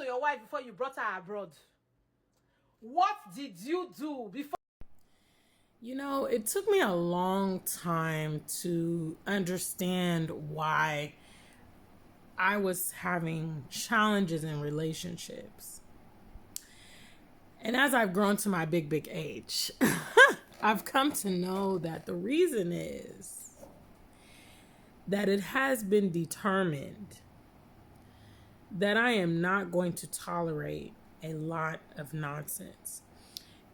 your wife before you brought her abroad? What did you do before? You know, it took me a long time to understand why I was having challenges in relationships. And as I've grown to my big age, I've come to know that the reason is that it has been determined that I am not going to tolerate a lot of nonsense.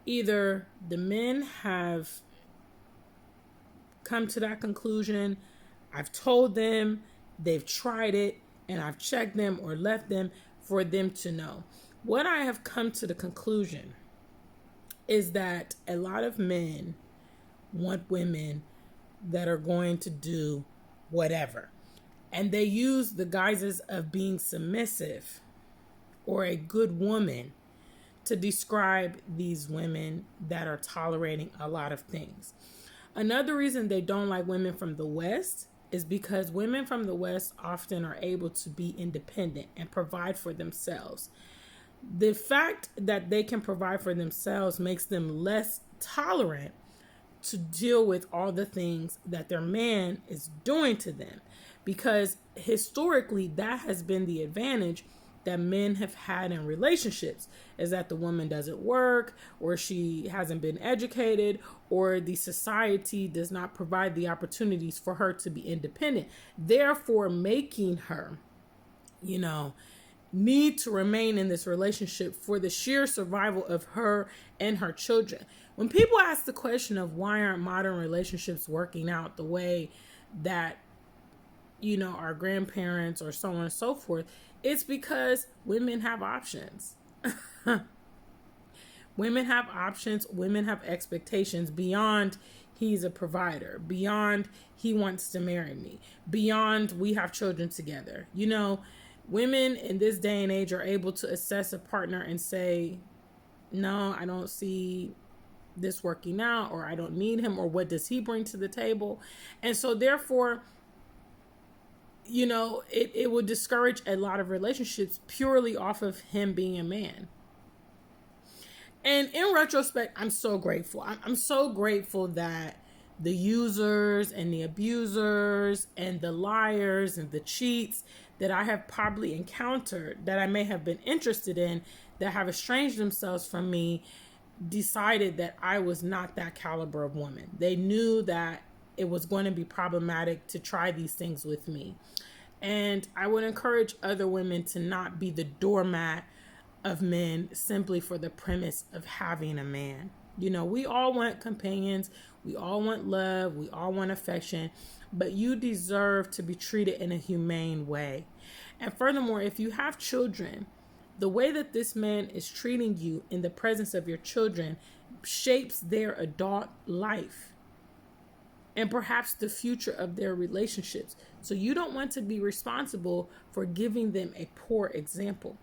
Either the men have come to that conclusion, I've told them, they've tried it, and I've checked them or left them for them to know. What I have come to the conclusion is that a lot of men want women that are going to do whatever. And they use the guises of being submissive or a good woman to describe these women that are tolerating a lot of things. Another reason they don't like women from the West is because women from the West often are able to be independent and provide for themselves. The fact that they can provide for themselves makes them less tolerant to deal with all the things that their man is doing to them, because historically that has been the advantage that men have had in relationships, is that the woman doesn't work, or she hasn't been educated, or the society does not provide the opportunities for her to be independent, therefore making her, need to remain in this relationship for the sheer survival of her and her children. When people ask the question of why aren't modern relationships working out the way that, our grandparents or so on and so forth, it's because women have options. Women have options. Women have expectations beyond he's a provider, beyond he wants to marry me, beyond we have children together. Women in this day and age are able to assess a partner and say, no, I don't see this working out, or I don't need him, or what does he bring to the table? And so therefore, it would discourage a lot of relationships purely off of him being a man. And in retrospect, I'm so grateful. I'm so grateful that the users and the abusers and the liars and the cheats that I have probably encountered, that I may have been interested in, that have estranged themselves from me, decided that I was not that caliber of woman. They knew that it was going to be problematic to try these things with me. And I would encourage other women to not be the doormat of men simply for the premise of having a man. We all want companions. We all want love. We all want affection. But you deserve to be treated in a humane way. And furthermore, if you have children, the way that this man is treating you in the presence of your children shapes their adult life and perhaps the future of their relationships. So you don't want to be responsible for giving them a poor example.